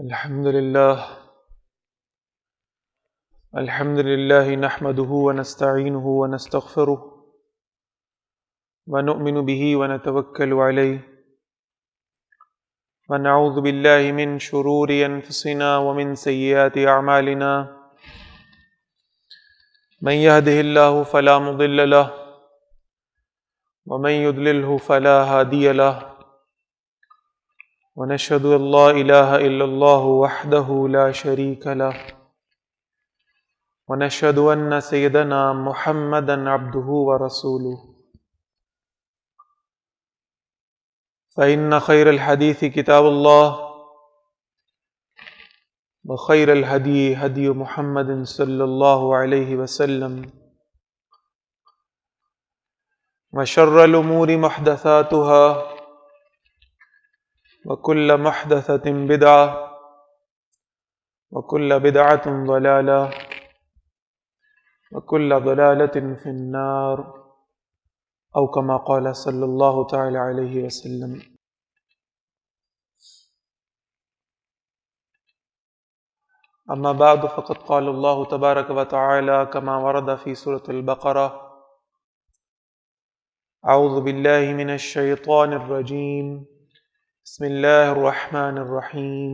الحمد لله نحمده ونستعينه ونستغفره ونؤمن به ونتوكل عليه ونعوذ بالله من شرور أنفسنا ومن سيئات أعمالنا من يهده الله فلا مضل له ومن يضلله فلا هادي له ونشهد أن لا إله إلا الله وحده لا شريك له ونشهد أن سيدنا محمدا عبده ورسوله فإن خير الحديث كتاب الله وخير الهدي هدي محمد صلى الله عليه وسلم وشر الأمور محدثاتها وكل محدثة بدعة وكل بدعة ضلالة وكل ضلالة في النار أو كما قال صلى الله تعالى عليه وسلم. أما بعد فقد قال الله تبارك وتعالى كما ورد في سورة البقرة: أعوذ بالله من الشيطان الرجيم بسم الله الرحمن الرحيم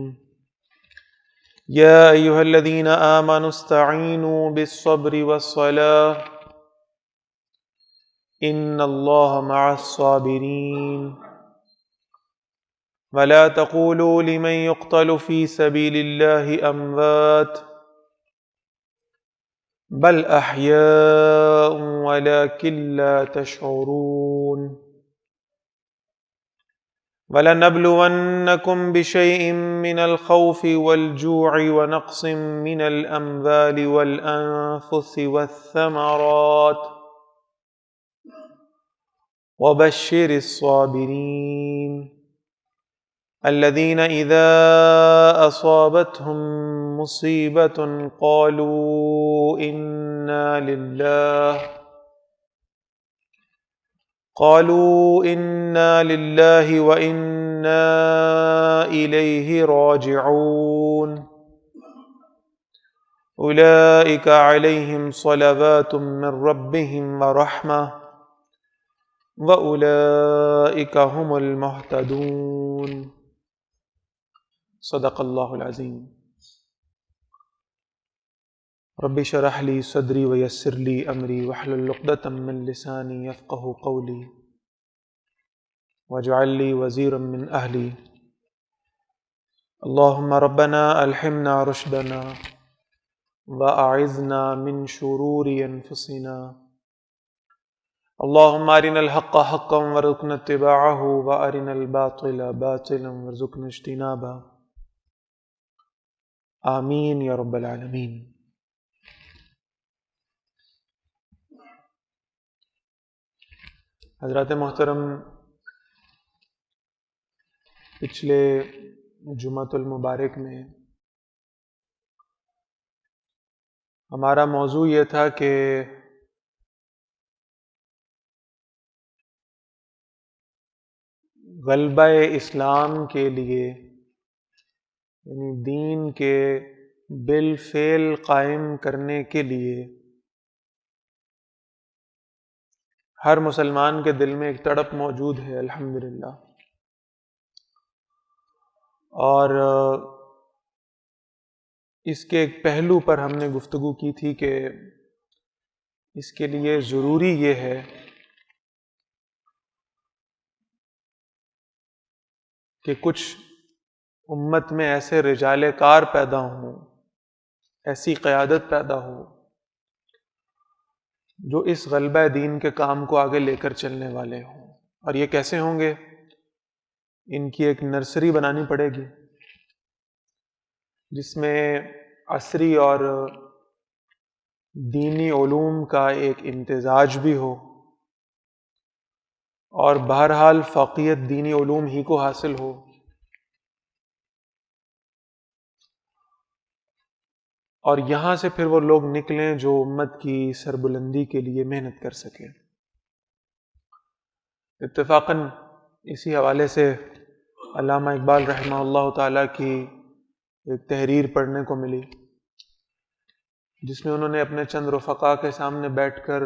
يا أيها الذين آمنوا استعينوا بالصبر والصلاة إن الله مع الصابرين ولا تقولوا لمن يقتل في سبيل الله أموات بل أحياء ولكن لا تشعرون وَلَنَبْلُوَنَّكُمْ بِشَيْءٍ مِّنَ الْخَوْفِ وَالْجُوعِ وَنَقْصٍ مِّنَ الْأَمْوَالِ وَالْأَنفُسِ وَالثَّمَرَاتِ وَبَشِّرِ الصَّابِرِينَ الَّذِينَ إِذَا أَصَابَتْهُم مُّصِيبَةٌ قَالُوا إِنَّا لِلَّهِ وَإِنَّا إِلَيْهِ راجعون أولئك عليهم صلوات من ربهم ورحمة وأولئك هم المهتدون. صدق اللہ العظیم. رب اشرح لي صدري ويسر لي أمري واحلل عقدة من لساني يفقهوا قولي واجعل لي وزيرا من أهلي. اللهم ربنا ألهمنا رشدنا وأعذنا من شرور أنفسنا. اللهم أرنا الحق حقا وارزقنا اتباعه وأرنا الباطل باطلا وارزقنا اجتنابه. آمین یا رب العالمین. حضرات محترم، پچھلے جمعۃ المبارک میں ہمارا موضوع یہ تھا کہ غلبہ اسلام کے لیے، یعنی دین کے بالفعل قائم کرنے کے لیے ہر مسلمان کے دل میں ایک تڑپ موجود ہے الحمدللہ. اور اس کے ایک پہلو پر ہم نے گفتگو کی تھی کہ اس کے لیے ضروری یہ ہے کہ کچھ امت میں ایسے رجال کار پیدا ہوں، ایسی قیادت پیدا ہو جو اس غلبہ دین کے کام کو آگے لے کر چلنے والے ہوں. اور یہ کیسے ہوں گے؟ ان کی ایک نرسری بنانی پڑے گی جس میں عصری اور دینی علوم کا ایک امتزاج بھی ہو، اور بہرحال فقیہت دینی علوم ہی کو حاصل ہو. اور یہاں سے پھر وہ لوگ نکلیں جو امت کی سربلندی کے لیے محنت کر سکیں. اتفاقاً اسی حوالے سے علامہ اقبال رحمہ اللہ تعالیٰ کی ایک تحریر پڑھنے کو ملی جس میں انہوں نے اپنے چند رفقا کے سامنے بیٹھ کر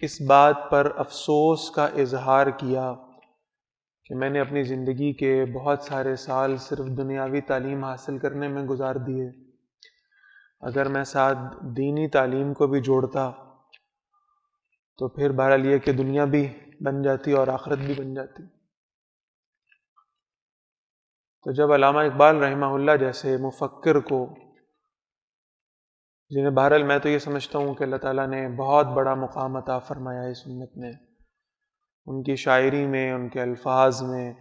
اس بات پر افسوس کا اظہار کیا کہ میں نے اپنی زندگی کے بہت سارے سال صرف دنیاوی تعلیم حاصل کرنے میں گزار دیے، اگر میں ساتھ دینی تعلیم کو بھی جوڑتا تو پھر بہرحال یہ کہ دنیا بھی بن جاتی اور آخرت بھی بن جاتی۔ تو جب علامہ اقبال رحمہ اللہ جیسے مفکر کو، جنہیں بہرحال میں تو یہ سمجھتا ہوں کہ اللہ تعالیٰ نے بہت بڑا مقام عطا فرمایا اس امت میں، ان کی شاعری میں، ان کے الفاظ میں،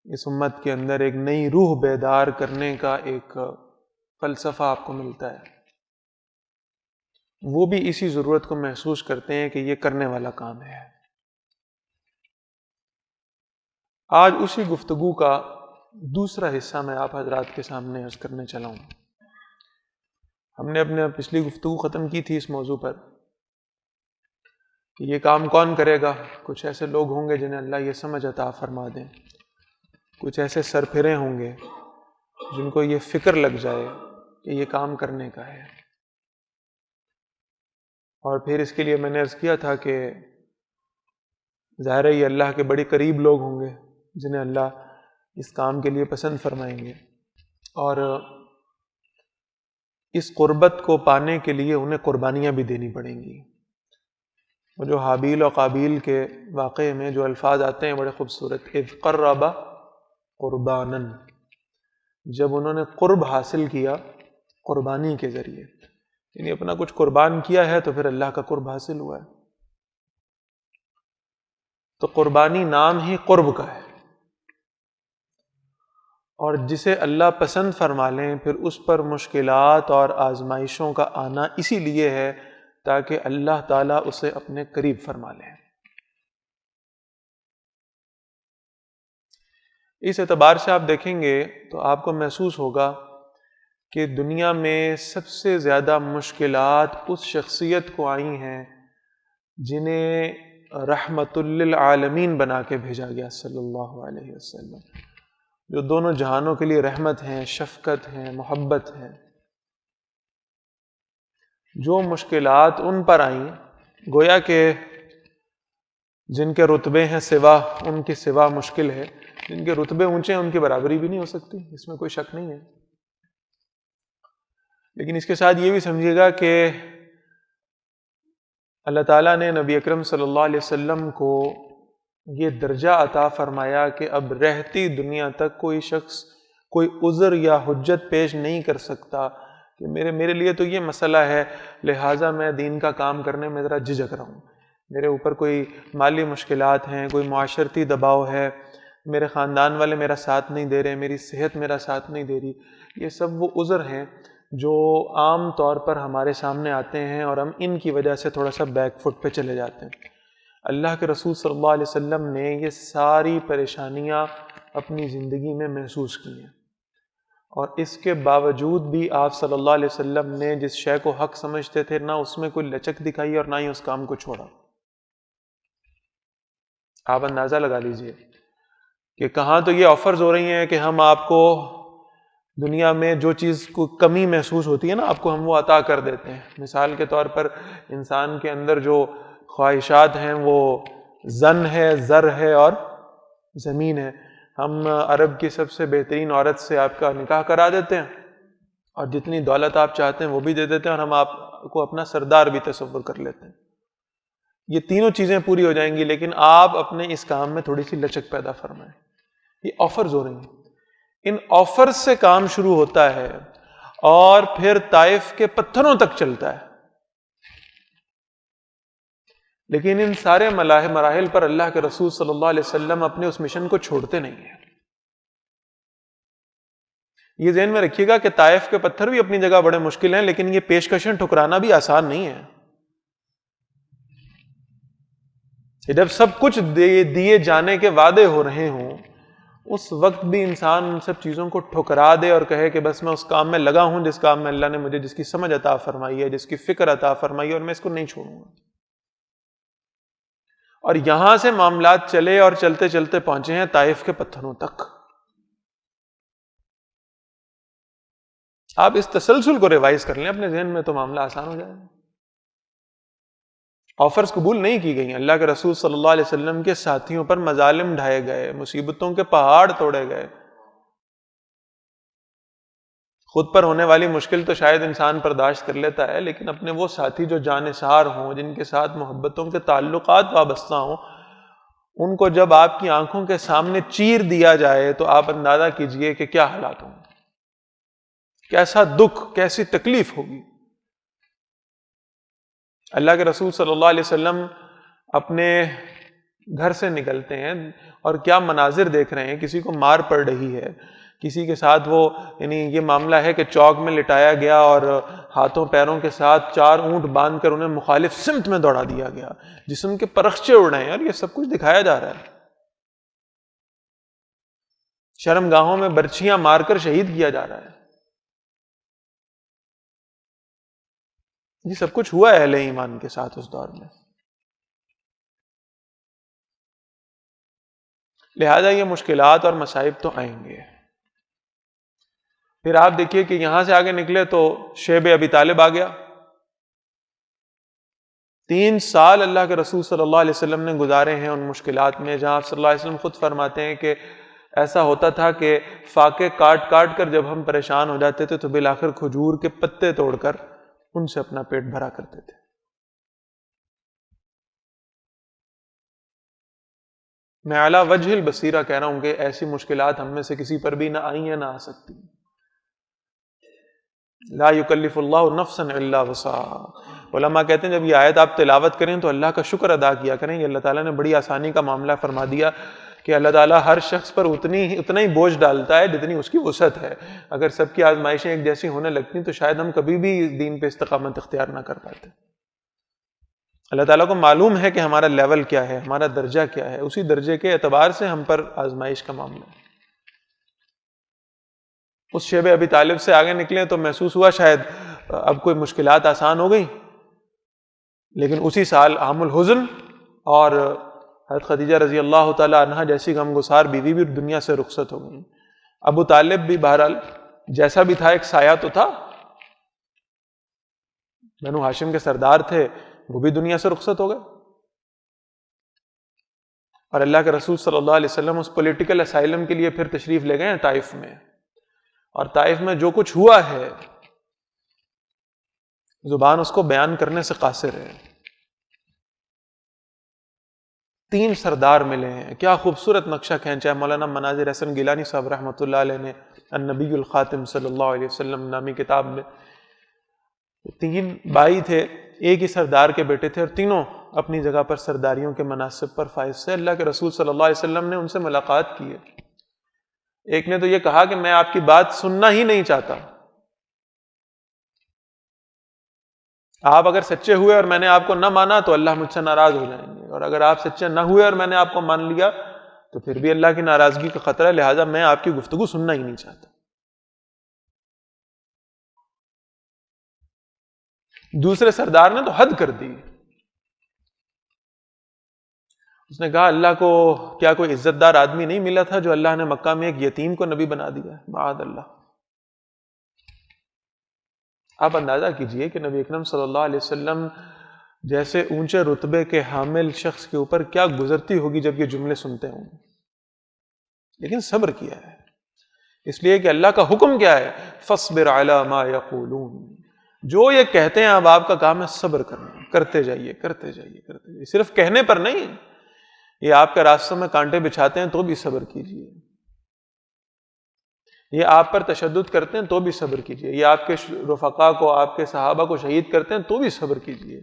اس امت کے اندر ایک نئی روح بیدار کرنے کا ایک فلسفہ آپ کو ملتا ہے، وہ بھی اسی ضرورت کو محسوس کرتے ہیں کہ یہ کرنے والا کام ہے۔ آج اسی گفتگو کا دوسرا حصہ میں آپ حضرات کے سامنے عرض کرنے چلا ہوں۔ ہم نے اپنے پچھلی گفتگو ختم کی تھی اس موضوع پر کہ یہ کام کون کرے گا۔ کچھ ایسے لوگ ہوں گے جنہیں اللہ یہ سمجھ عطا فرما دیں، کچھ ایسے سرپھرے ہوں گے جن کو یہ فکر لگ جائے کہ یہ کام کرنے کا ہے، اور پھر اس کے لیے میں نے عرض کیا تھا کہ ظاہر ہے یہ اللہ کے بڑے قریب لوگ ہوں گے جنہیں اللہ اس کام کے لیے پسند فرمائیں گے، اور اس قربت کو پانے کے لیے انہیں قربانیاں بھی دینی پڑیں گی۔ وہ جو حابیل و قابیل کے واقعے میں جو الفاظ آتے ہیں بڑے خوبصورت، اذ قربا قربانا، جب انہوں نے قرب حاصل کیا قربانی کے ذریعے، یعنی اپنا کچھ قربان کیا ہے تو پھر اللہ کا قرب حاصل ہوا ہے۔ تو قربانی نام ہی قرب کا ہے، اور جسے اللہ پسند فرما لیں پھر اس پر مشکلات اور آزمائشوں کا آنا اسی لیے ہے تاکہ اللہ تعالیٰ اسے اپنے قریب فرما لیں۔ اس اعتبار سے آپ دیکھیں گے تو آپ کو محسوس ہوگا کہ دنیا میں سب سے زیادہ مشکلات اس شخصیت کو آئی ہیں جنہیں رحمت للعالمین بنا کے بھیجا گیا صلی اللہ علیہ وسلم، جو دونوں جہانوں کے لیے رحمت ہیں، شفقت ہیں، محبت ہیں۔ جو مشکلات ان پر آئیں، گویا کہ جن کے رتبے ہیں سوا، ان کی سوا مشکل ہے، جن کے رتبے اونچے ہیں ان کی برابری بھی نہیں ہو سکتی، اس میں کوئی شک نہیں ہے۔ لیکن اس کے ساتھ یہ بھی سمجھیے گا کہ اللہ تعالیٰ نے نبی اکرم صلی اللہ علیہ وسلم کو یہ درجہ عطا فرمایا کہ اب رہتی دنیا تک کوئی شخص کوئی عذر یا حجت پیش نہیں کر سکتا کہ میرے لیے تو یہ مسئلہ ہے لہٰذا میں دین کا کام کرنے میں ذرا جھجک رہا ہوں، میرے اوپر کوئی مالی مشکلات ہیں، کوئی معاشرتی دباؤ ہے، میرے خاندان والے میرا ساتھ نہیں دے رہے، میری صحت میرا ساتھ نہیں دے رہی۔ یہ سب وہ عذر ہیں جو عام طور پر ہمارے سامنے آتے ہیں اور ہم ان کی وجہ سے تھوڑا سا بیک فٹ پہ چلے جاتے ہیں۔ اللہ کے رسول صلی اللہ علیہ وسلم نے یہ ساری پریشانیاں اپنی زندگی میں محسوس کی ہیں، اور اس کے باوجود بھی آپ صلی اللہ علیہ وسلم نے جس شے کو حق سمجھتے تھے نہ اس میں کوئی لچک دکھائی اور نہ ہی اس کام کو چھوڑا۔ آپ اندازہ لگا لیجئے کہ کہاں تو یہ آفرز ہو رہی ہیں کہ ہم آپ کو دنیا میں جو چیز کو کمی محسوس ہوتی ہے نا آپ کو ہم وہ عطا کر دیتے ہیں۔ مثال کے طور پر انسان کے اندر جو خواہشات ہیں وہ زن ہے، زر ہے اور زمین ہے۔ ہم عرب کی سب سے بہترین عورت سے آپ کا نکاح کرا دیتے ہیں اور جتنی دولت آپ چاہتے ہیں وہ بھی دے دیتے ہیں، اور ہم آپ کو اپنا سردار بھی تصور کر لیتے ہیں۔ یہ تینوں چیزیں پوری ہو جائیں گی، لیکن آپ اپنے اس کام میں تھوڑی سی لچک پیدا فرمائیں۔ یہ آفرز ہو رہی ہیں، ان آفرز سے کام شروع ہوتا ہے اور پھر طائف کے پتھروں تک چلتا ہے، لیکن ان سارے مراحل پر اللہ کے رسول صلی اللہ علیہ وسلم اپنے اس مشن کو چھوڑتے نہیں ہیں۔ یہ ذہن میں رکھیے گا کہ طائف کے پتھر بھی اپنی جگہ بڑے مشکل ہیں، لیکن یہ پیشکشیں ٹھکرانا بھی آسان نہیں ہے۔ جب سب کچھ دیے جانے کے وعدے ہو رہے ہوں اس وقت بھی انسان ان سب چیزوں کو ٹھکرا دے اور کہے کہ بس میں اس کام میں لگا ہوں جس کام میں اللہ نے مجھے جس کی سمجھ عطا فرمائی ہے، جس کی فکر عطا فرمائی ہے، اور میں اس کو نہیں چھوڑوں گا۔ اور یہاں سے معاملات چلے اور چلتے چلتے پہنچے ہیں طائف کے پتھروں تک۔ آپ اس تسلسل کو ریوائز کر لیں اپنے ذہن میں تو معاملہ آسان ہو جائے گا۔ آفرز قبول نہیں کی گئیں، اللہ کے رسول صلی اللہ علیہ وسلم کے ساتھیوں پر مظالم ڈھائے گئے، مصیبتوں کے پہاڑ توڑے گئے۔ خود پر ہونے والی مشکل تو شاید انسان برداشت کر لیتا ہے، لیکن اپنے وہ ساتھی جو جانثار ہوں، جن کے ساتھ محبتوں کے تعلقات وابستہ ہوں، ان کو جب آپ کی آنکھوں کے سامنے چیر دیا جائے تو آپ اندازہ کیجئے کہ کیا حالات ہوں، کیسا دکھ، کیسی تکلیف ہوگی۔ اللہ کے رسول صلی اللہ علیہ وسلم اپنے گھر سے نکلتے ہیں اور کیا مناظر دیکھ رہے ہیں، کسی کو مار پڑ رہی ہے، کسی کے ساتھ وہ یعنی یہ معاملہ ہے کہ چوک میں لٹایا گیا اور ہاتھوں پیروں کے ساتھ 4 اونٹ باندھ کر انہیں مخالف سمت میں دوڑا دیا گیا، جسم کے پرخچے اڑ رہے ہیں، اور یہ سب کچھ دکھایا جا رہا ہے۔ شرم گاہوں میں برچھیاں مار کر شہید کیا جا رہا ہے۔ یہ سب کچھ ہوا ہے اہل ایمان کے ساتھ اس دور میں۔ لہذا یہ مشکلات اور مصائب تو آئیں گے۔ پھر آپ دیکھیے کہ یہاں سے آگے نکلے تو شیب ابی طالب آ گیا۔ 3 سال اللہ کے رسول صلی اللہ علیہ وسلم نے گزارے ہیں ان مشکلات میں، جہاں آپ صلی اللہ علیہ وسلم خود فرماتے ہیں کہ ایسا ہوتا تھا کہ فاقے کاٹ کاٹ کر جب ہم پریشان ہو جاتے تھے تو بالآخر کھجور کے پتے توڑ کر ان سے اپنا پیٹ بھرا کرتے تھے۔ میں اعلیٰ وجہ البصیرہ کہہ رہا ہوں کہ ایسی مشکلات ہم میں سے کسی پر بھی نہ آئی ہیں نہ آ سکتی۔ لا یکلف اللہ نفسا الا وسعها۔ علماء کہتے ہیں جب یہ آیت آپ تلاوت کریں تو اللہ کا شکر ادا کیا کریں، یہ اللہ تعالیٰ نے بڑی آسانی کا معاملہ فرما دیا کہ اللہ تعالیٰ ہر شخص پر اتنا ہی بوجھ ڈالتا ہے جتنی اس کی وسعت ہے۔ اگر سب کی آزمائشیں ایک جیسی ہونے لگتی تو شاید ہم کبھی بھی دین پہ استقامت اختیار نہ کر پاتے۔ اللہ تعالیٰ کو معلوم ہے کہ ہمارا لیول کیا ہے، ہمارا درجہ کیا ہے، اسی درجے کے اعتبار سے ہم پر آزمائش کا معاملہ ہے۔ اس شیب ابی طالب سے آگے نکلیں تو محسوس ہوا شاید اب کوئی مشکلات آسان ہو گئی، لیکن اسی سال عام الحزن اور حضرت خدیجہ رضی اللہ تعالی عنہا جیسی غمگسار بیوی بھی دنیا سے رخصت ہو گئی۔ ابو طالب بھی بہرحال جیسا بھی تھا ایک سایہ تو تھا، بنو ہاشم کے سردار تھے، وہ بھی دنیا سے رخصت ہو گئے۔ اور اللہ کے رسول صلی اللہ علیہ وسلم اس پولیٹیکل اسائلم کے لیے پھر تشریف لے گئے ہیں طائف میں، اور طائف میں جو کچھ ہوا ہے زبان اس کو بیان کرنے سے قاصر ہے۔ 3 سردار ملے ہیں، کیا خوبصورت نقشہ کھینچا ہے مولانا مناظر حسن گیلانی صاحب رحمۃ اللہ علیہ نے النبی الخاتم صلی اللہ علیہ وسلم نامی کتاب میں۔ 3 بھائی تھے، ایک ہی سردار کے بیٹے تھے، اور تینوں اپنی جگہ پر سرداریوں کے مناصب پر فائز تھے۔ اللہ کے رسول صلی اللہ علیہ وسلم نے ان سے ملاقات کی ہے۔ ایک نے تو یہ کہا کہ میں آپ کی بات سننا ہی نہیں چاہتا، آپ اگر سچے ہوئے اور میں نے آپ کو نہ مانا تو اللہ مجھ سے ناراض ہو جائیں گے، اور اگر آپ سچے نہ ہوئے اور میں نے آپ کو مان لیا تو پھر بھی اللہ کی ناراضگی کا خطرہ ہے، لہٰذا میں آپ کی گفتگو سننا ہی نہیں چاہتا۔ دوسرے سردار نے تو حد کر دی، اس نے کہا اللہ کو کیا کوئی عزت دار آدمی نہیں ملا تھا جو اللہ نے مکہ میں ایک یتیم کو نبی بنا دیا ہے؟ معاذ اللہ۔ آپ اندازہ کیجئے کہ نبی اکرم صلی اللہ علیہ وسلم جیسے اونچے رتبے کے حامل شخص کے اوپر کیا گزرتی ہوگی جب یہ جملے سنتے ہوں گے، لیکن صبر کیا ہے، اس لیے کہ اللہ کا حکم کیا ہے، فاصبر علی ما یقولون، جو یہ کہتے ہیں اب آپ کا کام ہے صبر کرنا، کرتے جائیے کرتے جائیے کرتے جائیے، صرف کہنے پر نہیں، یہ آپ کے راستوں میں کانٹے بچھاتے ہیں تو بھی صبر کیجئے، یہ آپ پر تشدد کرتے ہیں تو بھی صبر کیجئے، یہ آپ کے رفقا کو، آپ کے صحابہ کو شہید کرتے ہیں تو بھی صبر کیجئے۔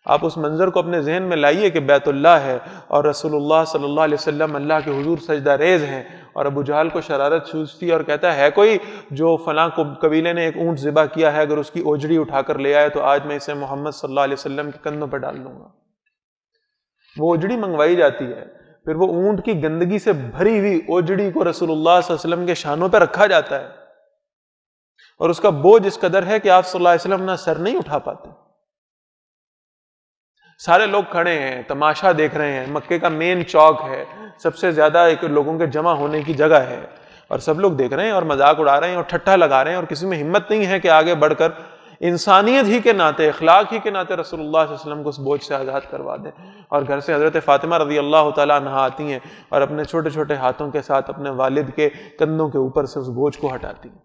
آپ اس منظر کو اپنے ذہن میں لائیے کہ بیت اللہ ہے اور رسول اللہ صلی اللہ علیہ وسلم اللہ کے حضور سجدہ ریز ہیں، اور ابو جہل کو شرارت سوزتی اور کہتا ہے کوئی جو فلاں قبیلے نے ایک اونٹ ذبح کیا ہے، اگر اس کی اوجڑی اٹھا کر لے آئے تو آج میں اسے محمد صلی اللہ علیہ وسلم کے کندھوں پر ڈال دوں گا۔ وہ اوجڑی منگوائی جاتی ہے، پھر وہ اونٹ کی گندگی سے بھری ہوئی اوجڑی کو رسول اللہ صلی اللہ علیہ وسلم کے شانوں پہ رکھا جاتا ہے، اور اس کا بوجھ اس قدر ہے کہ آپ صلی اللہ علیہ وسلم نہ سر نہیں اٹھا پاتے۔ سارے لوگ کھڑے ہیں، تماشا دیکھ رہے ہیں، مکے کا مین چوک ہے، سب سے زیادہ ایک لوگوں کے جمع ہونے کی جگہ ہے، اور سب لوگ دیکھ رہے ہیں اور مذاق اڑا رہے ہیں اور ٹھٹھا لگا رہے ہیں، اور کسی میں ہمت نہیں ہے کہ آگے بڑھ کر انسانیت ہی کے ناطے، اخلاق ہی کے ناطے رسول اللہ صلی اللہ علیہ وسلم کو اس بوجھ سے آزاد کروا دیں۔ اور گھر سے حضرت فاطمہ رضی اللہ تعالیٰ عنہا آتی ہیں اور اپنے چھوٹے چھوٹے ہاتھوں کے ساتھ اپنے والد کے کندھوں کے اوپر سے اس بوجھ کو ہٹاتی ہیں۔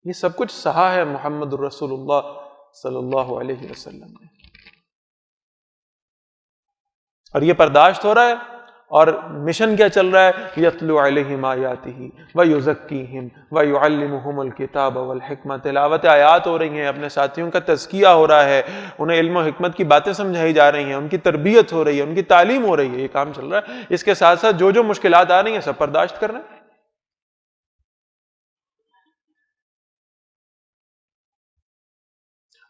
یہ سب کچھ سہا ہے محمد الرسول اللہ صلی اللہ علیہ وسلم نے، اور یہ برداشت ہو رہا ہے۔ اور مشن کیا چل رہا ہے؟ یتلو علیہم آیاتہ ویزکیہم ویعلمہم الکتاب والحکمہ، تلاوت آیات ہو رہی ہیں، اپنے ساتھیوں کا تزکیہ ہو رہا ہے، انہیں علم و حکمت کی باتیں سمجھائی جا رہی ہیں، ان کی تربیت ہو رہی ہے، ان کی تعلیم ہو رہی ہے، یہ کام چل رہا ہے۔ اس کے ساتھ ساتھ جو مشکلات آ رہی ہیں سب برداشت کر رہے ہیں۔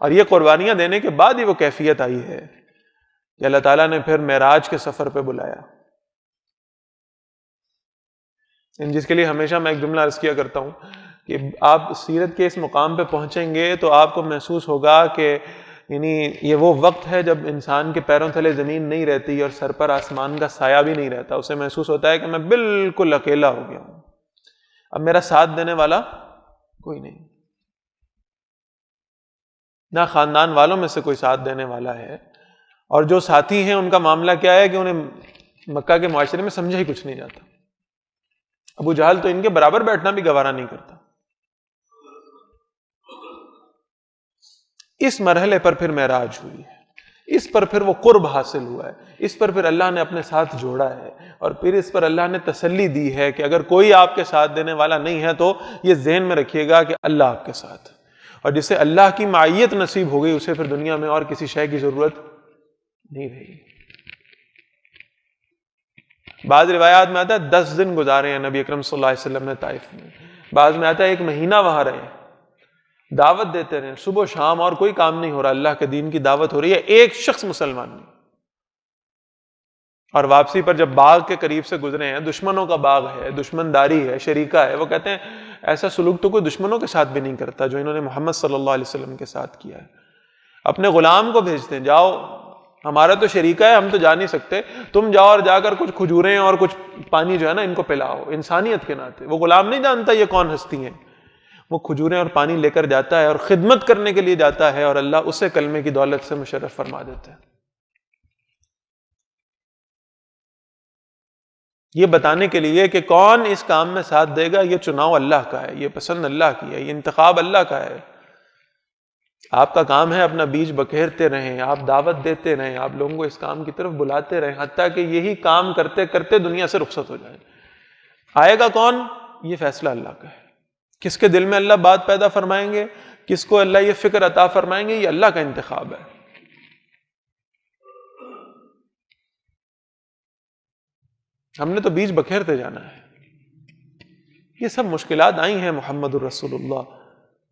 اور یہ قربانیاں دینے کے بعد ہی وہ کیفیت آئی ہے کہ اللہ تعالیٰ نے پھر معراج کے سفر پہ بلایا، جس کے لیے ہمیشہ میں ایک جملہ عرض کیا کرتا ہوں کہ آپ سیرت کے اس مقام پہ پہنچیں گے تو آپ کو محسوس ہوگا کہ یعنی یہ وہ وقت ہے جب انسان کے پیروں تلے زمین نہیں رہتی اور سر پر آسمان کا سایہ بھی نہیں رہتا، اسے محسوس ہوتا ہے کہ میں بالکل اکیلا ہو گیا ہوں، اب میرا ساتھ دینے والا کوئی نہیں، نہ خاندان والوں میں سے کوئی ساتھ دینے والا ہے، اور جو ساتھی ہیں ان کا معاملہ کیا ہے کہ انہیں مکہ کے معاشرے میں سمجھا ہی کچھ نہیں جاتا۔ ابو جہل تو ان کے برابر بیٹھنا بھی گوارا نہیں کرتا۔ اس مرحلے پر پھر معراج ہوئی ہے، اس پر پھر وہ قرب حاصل ہوا ہے، اس پر پھر اللہ نے اپنے ساتھ جوڑا ہے، اور پھر اس پر اللہ نے تسلی دی ہے کہ اگر کوئی آپ کے ساتھ دینے والا نہیں ہے تو یہ ذہن میں رکھیے گا کہ اللہ آپ کے ساتھ، اور جسے اللہ کی معیت نصیب ہو گئی اسے پھر دنیا میں اور کسی شے کی ضرورت نہیں رہی۔ بعض روایات میں آتا ہے 10 دن گزارے ہیں نبی اکرم صلی اللہ علیہ وسلم نے طائف میں، بعض میں آتا ہے 1 مہینہ وہاں رہے، دعوت دیتے رہے، صبح و شام، اور کوئی کام نہیں ہو رہا، اللہ کے دین کی دعوت ہو رہی ہے، ایک شخص مسلمان نہیں۔ اور واپسی پر جب باغ کے قریب سے گزرے ہیں، دشمنوں کا باغ ہے، دشمن داری ہے، شریکہ ہے، وہ کہتے ہیں ایسا سلوک تو کوئی دشمنوں کے ساتھ بھی نہیں کرتا جو انہوں نے محمد صلی اللہ علیہ وسلم کے ساتھ کیا ہے۔ اپنے غلام کو بھیجتے ہیں، جاؤ، ہمارا تو شریکہ ہے، ہم تو جا نہیں سکتے، تم جاؤ اور جا کر کچھ کھجوریں اور کچھ پانی جو ہے نا ان کو پلاؤ، انسانیت کے ناطے۔ وہ غلام نہیں جانتا یہ کون ہستی ہیں، وہ کھجوریں اور پانی لے کر جاتا ہے اور خدمت کرنے کے لیے جاتا ہے، اور اللہ اسے کلمے کی دولت سے مشرف فرما دیتا ہے۔ یہ بتانے کے لیے کہ کون اس کام میں ساتھ دے گا، یہ چناؤ اللہ کا ہے، یہ پسند اللہ کی ہے، یہ انتخاب اللہ کا ہے۔ آپ کا کام ہے اپنا بیج بکھیرتے رہیں، آپ دعوت دیتے رہیں، آپ لوگوں کو اس کام کی طرف بلاتے رہیں، حتیٰ کہ یہی کام کرتے کرتے دنیا سے رخصت ہو جائیں۔ آئے گا کون؟ یہ فیصلہ اللہ کا ہے۔ کس کے دل میں اللہ بات پیدا فرمائیں گے، کس کو اللہ یہ فکر عطا فرمائیں گے، یہ اللہ کا انتخاب ہے۔ ہم نے تو بیج بکھیرتے جانا ہے۔ یہ سب مشکلات آئی ہیں محمد الرسول اللہ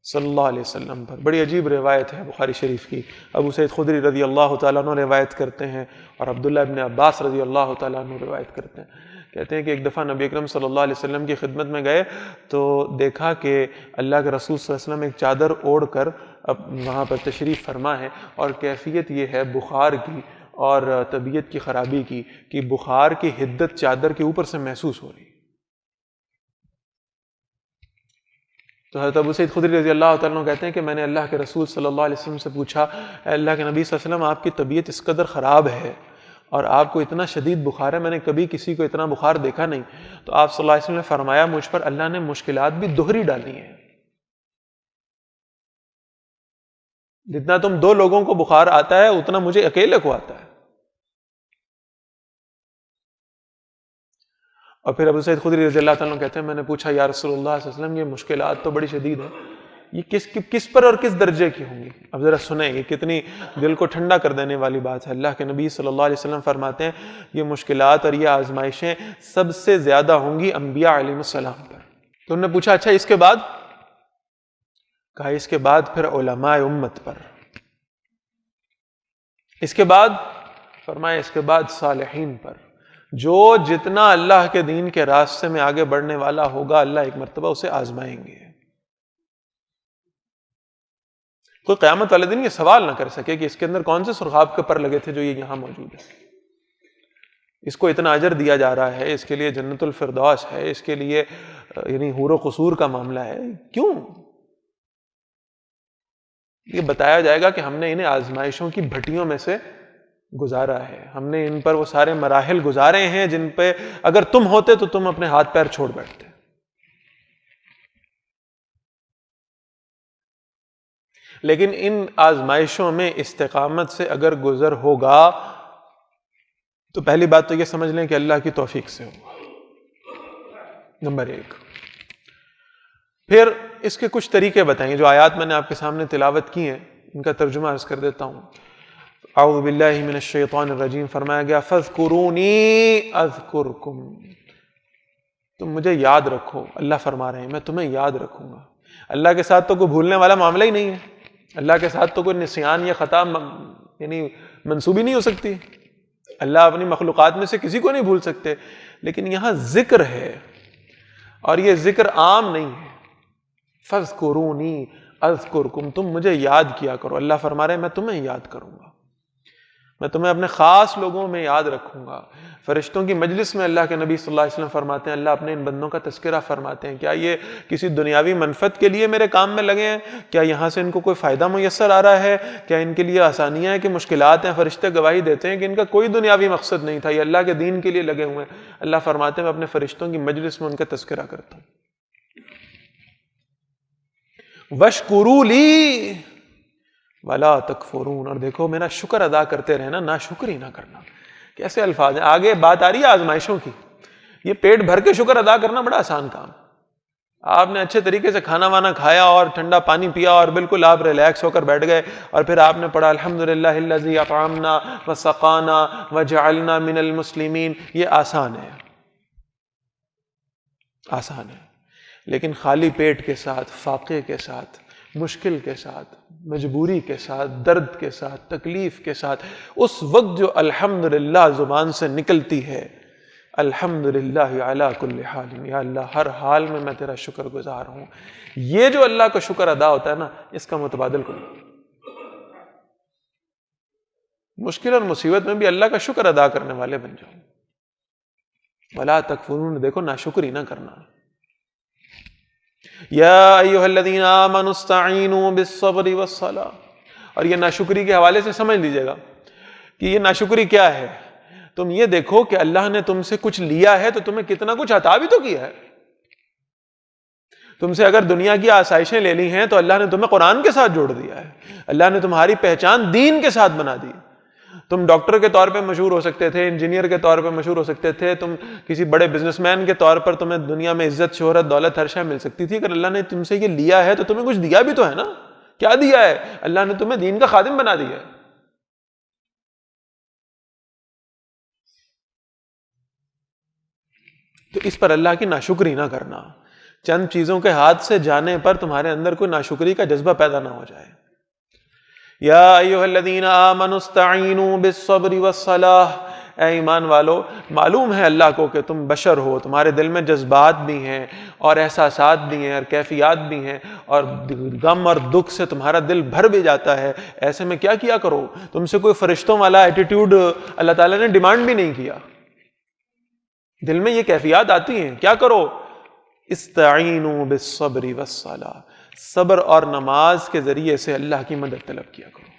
صلی اللہ علیہ وسلم پر۔ بڑی عجیب روایت ہے بخاری شریف کی، ابو سعید خدری رضی اللہ تعالیٰ عنہ روایت کرتے ہیں، اور عبداللہ ابن عباس رضی اللہ تعالیٰ عنہ روایت کرتے ہیں۔ کہتے ہیں کہ ایک دفعہ نبی اکرم صلی اللہ علیہ وسلم کی خدمت میں گئے تو دیکھا کہ اللہ کے رسول صلی اللہ علیہ وسلم ایک چادر اوڑھ کر اب وہاں پر تشریف فرما ہے، اور کیفیت یہ ہے بخار کی اور طبیعت کی خرابی کی کہ بخار کی حدت چادر کے اوپر سے محسوس ہو رہی ہے۔ تو حضرت ابو سعید خدری رضی اللہ تعالیٰ عنہ کہتے ہیں کہ میں نے اللہ کے رسول صلی اللہ علیہ وسلم سے پوچھا، اے اللہ کے نبی صلی اللہ علیہ وسلم، آپ کی طبیعت اس قدر خراب ہے اور آپ کو اتنا شدید بخار ہے، میں نے کبھی کسی کو اتنا بخار دیکھا نہیں۔ تو آپ صلی اللہ علیہ وسلم نے فرمایا، مجھ پر اللہ نے مشکلات بھی دوہری ڈالی ہیں، جتنا تم 2 لوگوں کو بخار آتا ہے اتنا مجھے اکیلے کو آتا ہے۔ اور پھر ابو سعید خدری رضی اللہ تعالیٰ عنہ کہتے ہیں میں نے پوچھا یا رسول اللہ صلی اللہ علیہ وسلم، یہ مشکلات تو بڑی شدید ہیں، یہ کس پر اور کس درجے کی ہوں گی؟ اب ذرا سنیں، یہ کتنی دل کو ٹھنڈا کر دینے والی بات ہے۔ اللہ کے نبی صلی اللہ علیہ وسلم فرماتے ہیں یہ مشکلات اور یہ آزمائشیں سب سے زیادہ ہوں گی انبیاء علیہ السلام پر۔ تو انہوں نے پوچھا اچھا اس کے بعد؟ کہا اس کے بعد پھر علماء امت پر، اس کے بعد فرمایا اس کے بعد صالحین پر، جو جتنا اللہ کے دین کے راستے میں آگے بڑھنے والا ہوگا اللہ ایک مرتبہ اسے آزمائیں گے۔ کوئی قیامت والے دن یہ سوال نہ کر سکے کہ اس کے اندر کون سے سرخاب کے پر لگے تھے جو یہ یہاں موجود ہے۔ اس کو اتنا اجر دیا جا رہا ہے، اس کے لیے جنت الفردوس ہے، اس کے لیے یعنی حور و قصور کا معاملہ ہے، کیوں؟ یہ بتایا جائے گا کہ ہم نے انہیں آزمائشوں کی بھٹیوں میں سے گزارا ہے، ہم نے ان پر وہ سارے مراحل گزارے ہیں جن پہ اگر تم ہوتے تو تم اپنے ہاتھ پیر چھوڑ بیٹھتے۔ لیکن ان آزمائشوں میں استقامت سے اگر گزر ہوگا تو پہلی بات تو یہ سمجھ لیں کہ اللہ کی توفیق سے ہوگا، نمبر 1۔ پھر اس کے کچھ طریقے بتائیں، جو آیات میں نے آپ کے سامنے تلاوت کی ہیں ان کا ترجمہ عرض کر دیتا ہوں۔ اعوذ باللہ من الشیطان الرجیم، فرمایا گیا فاذکرونی اذکرکم، تم مجھے یاد رکھو، اللہ فرما رہے ہیں میں تمہیں یاد رکھوں گا۔ اللہ کے ساتھ تو کوئی بھولنے والا معاملہ ہی نہیں ہے، اللہ کے ساتھ تو کوئی نسیان یا خطا یعنی منسوبی نہیں ہو سکتی، اللہ اپنی مخلوقات میں سے کسی کو نہیں بھول سکتے۔ لیکن یہاں ذکر ہے اور یہ ذکر عام نہیں ہے، فاذکرونی اذکرکم، تم مجھے یاد کیا کرو۔ اللہ فرما رہے ہیں میں تمہیں یاد کروں گا، میں تمہیں اپنے خاص لوگوں میں یاد رکھوں گا۔ فرشتوں کی مجلس میں اللہ کے نبی صلی اللہ علیہ وسلم فرماتے ہیں، اللہ اپنے ان بندوں کا تذکرہ فرماتے ہیں، کیا یہ کسی دنیاوی منفعت کے لیے میرے کام میں لگے ہیں؟ کیا یہاں سے ان کو کوئی فائدہ میسر آ رہا ہے؟ کیا ان کے لیے آسانیاں ہیں کہ مشکلات ہیں؟ فرشتے گواہی دیتے ہیں کہ ان کا کوئی دنیاوی مقصد نہیں تھا، یہ اللہ کے دین کے لیے لگے ہوئے ہیں۔ اللہ فرماتے ہیں میں اپنے فرشتوں کی مجلس میں ان کا تذکرہ کرتا ہوں۔ وَاشْكُرُوا لِي وَلَا تَكْفُرُونَ، اور دیکھو میرا شکر ادا کرتے رہنا، ناشکری نہ کرنا۔ کیسے الفاظ ہیں، آگے بات آ رہی ہے آزمائشوں کی۔ یہ پیٹ بھر کے شکر ادا کرنا بڑا آسان کام، آپ نے اچھے طریقے سے کھانا وانا کھایا اور ٹھنڈا پانی پیا اور بالکل آپ ریلیکس ہو کر بیٹھ گئے، اور پھر آپ نے پڑھا الحمدللہ الذی اطعمنا وسقانا وجعلنا من المسلمین، یہ آسان ہے، آسان ہے۔ لیکن خالی پیٹ کے ساتھ، فاقے کے ساتھ، مشکل کے ساتھ، مجبوری کے ساتھ، درد کے ساتھ، تکلیف کے ساتھ، اس وقت جو الحمدللہ زبان سے نکلتی ہے، الحمدللہ علی کل حال، یا اللہ ہر حال میں تیرا شکر گزار ہوں، یہ جو اللہ کا شکر ادا ہوتا ہے نا، اس کا متبادل کرو۔ مشکل اور مصیبت میں بھی اللہ کا شکر ادا کرنے والے بن جاؤ۔ ولا تکفرون، دیکھو ناشکری نہ کرنا۔ یا ایھا الذین آمنوا استعینوا بالصبر والصلاۃ، اور یہ ناشکری کے حوالے سے سمجھ لیجئے گا کہ یہ ناشکری کیا ہے۔ تم یہ دیکھو کہ اللہ نے تم سے کچھ لیا ہے تو تمہیں کتنا کچھ عطا بھی تو کیا ہے۔ تم سے اگر دنیا کی آسائشیں لے لی ہیں تو اللہ نے تمہیں قرآن کے ساتھ جوڑ دیا ہے، اللہ نے تمہاری پہچان دین کے ساتھ بنا دی۔ تم ڈاکٹر کے طور پہ مشہور ہو سکتے تھے، انجینئر کے طور پہ مشہور ہو سکتے تھے، تم کسی بڑے بزنس مین کے طور پر تمہیں دنیا میں عزت، شہرت، دولت ہر شے مل سکتی تھی، اگر اللہ نے تم سے یہ لیا ہے تو تمہیں کچھ دیا بھی تو ہے نا۔ کیا دیا ہے؟ اللہ نے تمہیں دین کا خادم بنا دیا ہے۔ تو اس پر اللہ کی ناشکری نہ کرنا، چند چیزوں کے ہاتھ سے جانے پر تمہارے اندر کوئی ناشکری کا جذبہ پیدا نہ ہو جائے۔ یا ایھا الذین آمنوا استعینوا بالصبر والصلاۃ، اے ایمان والو، معلوم ہے اللہ کو کہ تم بشر ہو، تمہارے دل میں جذبات بھی ہیں اور احساسات بھی ہیں اور کیفیات بھی ہیں، اور غم اور دکھ سے تمہارا دل بھر بھی جاتا ہے۔ ایسے میں کیا کیا کرو، تم سے کوئی فرشتوں والا ایٹیٹیوڈ اللہ تعالیٰ نے ڈیمانڈ بھی نہیں کیا۔ دل میں یہ کیفیات آتی ہیں، کیا کرو، استعینوا بالصبر والصلاۃ، صبر اور نماز کے ذریعے سے اللہ کی مدد طلب کیا کرو،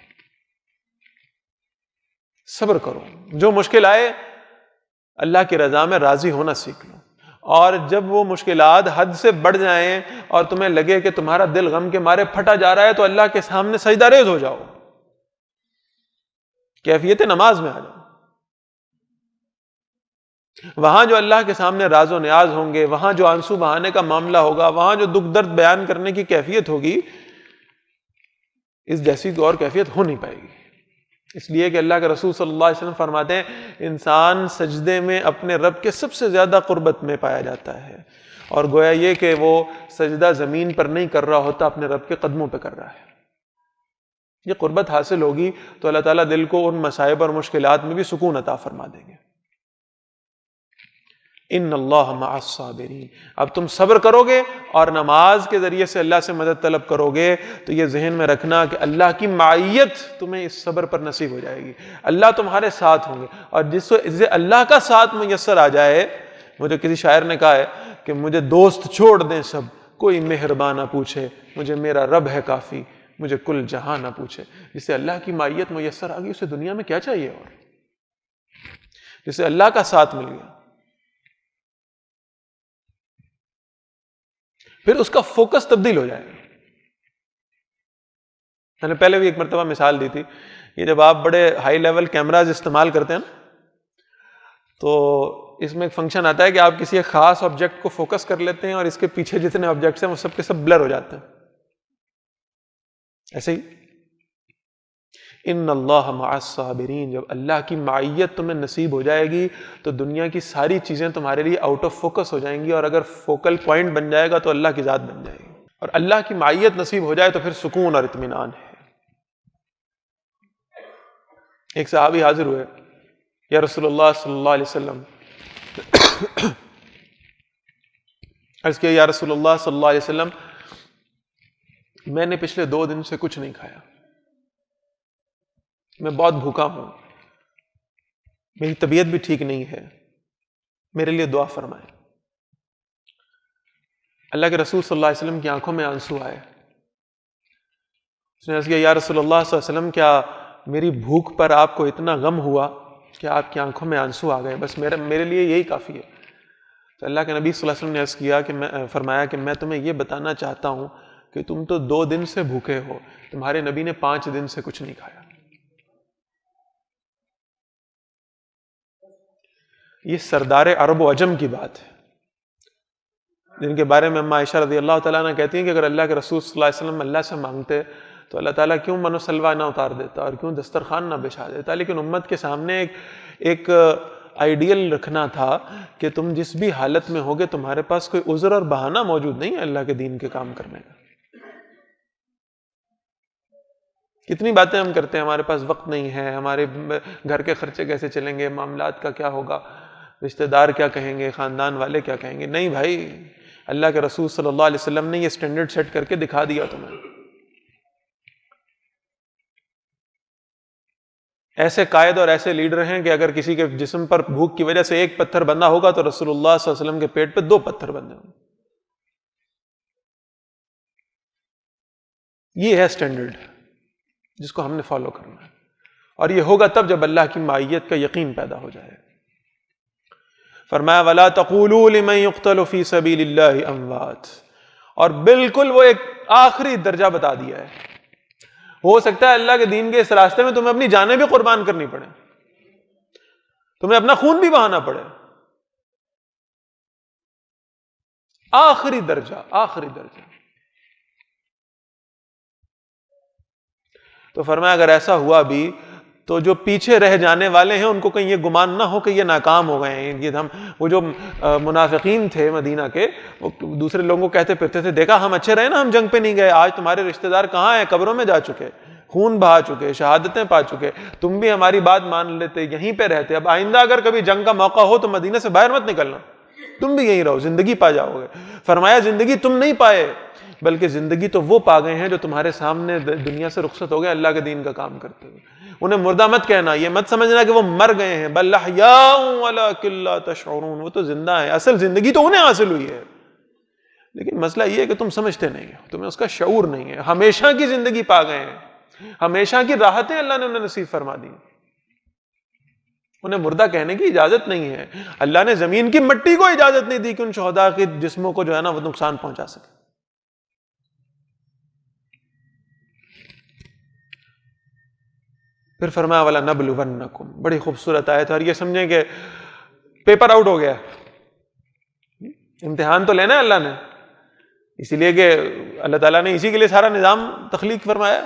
صبر کرو، جو مشکل آئے اللہ کی رضا میں راضی ہونا سیکھ لو، اور جب وہ مشکلات حد سے بڑھ جائیں اور تمہیں لگے کہ تمہارا دل غم کے مارے پھٹا جا رہا ہے تو اللہ کے سامنے سجدہ ریز ہو جاؤ، کیفیت نماز میں آ جاؤ۔ وہاں جو اللہ کے سامنے راز و نیاز ہوں گے، وہاں جو آنسو بہانے کا معاملہ ہوگا، وہاں جو دکھ درد بیان کرنے کی کیفیت ہوگی، اس جیسی تو اور کیفیت ہو نہیں پائے گی۔ اس لیے کہ اللہ کے رسول صلی اللہ علیہ وسلم فرماتے ہیں انسان سجدے میں اپنے رب کے سب سے زیادہ قربت میں پایا جاتا ہے، اور گویا یہ کہ وہ سجدہ زمین پر نہیں کر رہا ہوتا، اپنے رب کے قدموں پہ کر رہا ہے۔ یہ قربت حاصل ہوگی تو اللہ تعالیٰ دل کو ان مصائب اور مشکلات میں بھی سکون عطا فرما دیں گے۔ ان اللہ مع الصابرین. اب تم صبر کرو گے اور نماز کے ذریعے سے اللہ سے مدد طلب کرو گے تو یہ ذہن میں رکھنا کہ اللہ کی معیت تمہیں اس صبر پر نصیب ہو جائے گی. اللہ تمہارے ساتھ ہوں گے. اور جس سے اللہ کا ساتھ میسر آ جائے، مجھے کسی شاعر نے کہا ہے کہ مجھے دوست چھوڑ دیں سب، کوئی مہربان نہ پوچھے، مجھے میرا رب ہے کافی، مجھے کل جہاں نہ پوچھے. جسے اللہ کی معیت میسر آ گئی اسے دنیا میں کیا چاہیے؟ اور جسے اللہ کا ساتھ مل گیا پھر اس کا فوکس تبدیل ہو جائے گا. میں نے پہلے بھی ایک مرتبہ مثال دی تھی، یہ جب آپ بڑے ہائی لیول کیمراز استعمال کرتے ہیں نا تو اس میں ایک فنکشن آتا ہے کہ آپ کسی ایک خاص آبجیکٹ کو فوکس کر لیتے ہیں اور اس کے پیچھے جتنے آبجیکٹس ہیں وہ سب کے سب بلر ہو جاتے ہیں. ایسے ہی ان اللہ مع الصابرین، جب اللہ کی معیت تمہیں نصیب ہو جائے گی تو دنیا کی ساری چیزیں تمہارے لیے آؤٹ آف فوکس ہو جائیں گی، اور اگر فوکل پوائنٹ بن جائے گا تو اللہ کی ذات بن جائے گی. اور اللہ کی معیت نصیب ہو جائے تو پھر سکون اور اطمینان ہے. ایک صحابی حاضر ہوئے، یا رسول اللہ صلی اللہ علیہ وسلم، عرض کیا یا رسول اللہ صلی اللہ علیہ وسلم میں نے پچھلے 2 دن سے کچھ نہیں کھایا، میں بہت بھوکا ہوں، میری طبیعت بھی ٹھیک نہیں ہے، میرے لیے دعا فرمائیں. اللہ کے رسول صلی اللہ علیہ وسلم کی آنکھوں میں آنسو آئے. اس نے عرض کیا یا رسول اللہ صلی اللہ علیہ وسلم کیا میری بھوک پر آپ کو اتنا غم ہوا کہ آپ کی آنکھوں میں آنسو آ گئے؟ بس میرے لیے یہی کافی ہے. تو اللہ کے نبی صلی اللہ علیہ وسلم نے عرض کیا کہ فرمایا کہ میں تمہیں یہ بتانا چاہتا ہوں کہ تم تو 2 دن سے بھوکے ہو، تمہارے نبی نے 5 دن سے کچھ نہیں کھایا. یہ سردار عرب و عجم کی بات ہے، جن کے بارے میں اما عائشہ رضی اللہ تعالیٰ عنہ کہتی ہیں کہ اگر اللہ کے رسول صلی اللہ علیہ وسلم اللہ سے مانگتے تو اللہ تعالیٰ کیوں من و سلوہ نہ اتار دیتا اور کیوں دسترخوان نہ بچھا دیتا. لیکن امت کے سامنے ایک آئیڈیل رکھنا تھا کہ تم جس بھی حالت میں ہوگے تمہارے پاس کوئی عذر اور بہانہ موجود نہیں ہے اللہ کے دین کے کام کرنے کا. کتنی باتیں ہم کرتے ہیں، ہمارے پاس وقت نہیں ہے، ہمارے گھر کے خرچے کیسے چلیں گے، معاملات کا کیا ہوگا، رشتہ دار کیا کہیں گے، خاندان والے کیا کہیں گے. نہیں بھائی، اللہ کے رسول صلی اللہ علیہ وسلم نے یہ سٹینڈرڈ سیٹ کر کے دکھا دیا تمہیں. ایسے قائد اور ایسے لیڈر ہیں کہ اگر کسی کے جسم پر بھوک کی وجہ سے 1 پتھر بندھا ہوگا تو رسول اللہ صلی اللہ علیہ وسلم کے پیٹ پہ 2 پتھر بندھے ہوں گے. یہ ہے سٹینڈرڈ جس کو ہم نے فالو کرنا ہے، اور یہ ہوگا تب جب اللہ کی معیت کا یقین پیدا ہو جائے. فرمایا وَلَا تَقُولُوا لِمَنْ يُقْتَلُ فِي سَبِيلِ اللَّهِ أَمْوَاتٌ، اور بالکل وہ ایک آخری درجہ بتا دیا ہے. ہو سکتا ہے اللہ کے دین کے اس راستے میں تمہیں اپنی جانیں بھی قربان کرنی پڑے، تمہیں اپنا خون بھی بہانا پڑے. آخری درجہ، آخری درجہ. تو فرمایا اگر ایسا ہوا بھی تو جو پیچھے رہ جانے والے ہیں ان کو کہیں یہ گمان نہ ہو کہ یہ ناکام ہو گئے ہیں. یہ وہ جو منافقین تھے مدینہ کے، وہ دوسرے لوگوں کو کہتے پھرتے تھے دیکھا ہم اچھے رہے نا، ہم جنگ پہ نہیں گئے، آج تمہارے رشتہ دار کہاں ہیں؟ قبروں میں جا چکے، خون بہا چکے، شہادتیں پا چکے. تم بھی ہماری بات مان لیتے، یہیں پہ رہتے. اب آئندہ اگر کبھی جنگ کا موقع ہو تو مدینہ سے باہر مت نکلنا، تم بھی یہیں رہو، زندگی پا جاؤ گے. فرمایا زندگی تم نہیں پائے بلکہ زندگی تو وہ پا گئے ہیں جو تمہارے سامنے دنیا سے رخصت ہو گئے اللہ کے دین کا کام کرتے ہوئے. انہیں مردہ مت کہنا، یہ مت سمجھنا کہ وہ مر گئے ہیں، بل احیاء ولکن لا تشعرون، وہ تو زندہ ہیں، اصل زندگی تو انہیں حاصل ہوئی ہے. لیکن مسئلہ یہ ہے کہ تم سمجھتے نہیں ہو، تمہیں اس کا شعور نہیں ہے. ہمیشہ کی زندگی پا گئے ہیں، ہمیشہ کی راحتیں اللہ نے انہیں نصیب فرما دی. انہیں مردہ کہنے کی اجازت نہیں ہے. اللہ نے زمین کی مٹی کو اجازت نہیں دی کہ ان شہداء کے جسموں کو جو ہے نا وہ نقصان پہنچا سکے. پھر فرمایا وَلَنَبْلُوَنَّكُمْ، بڑی خوبصورت آیت ہے، اور یہ سمجھیں کہ پیپر آؤٹ ہو گیا، امتحان تو لینا ہے اللہ نے، اسی لیے کہ اللہ تعالیٰ نے اسی کے لیے سارا نظام تخلیق فرمایا.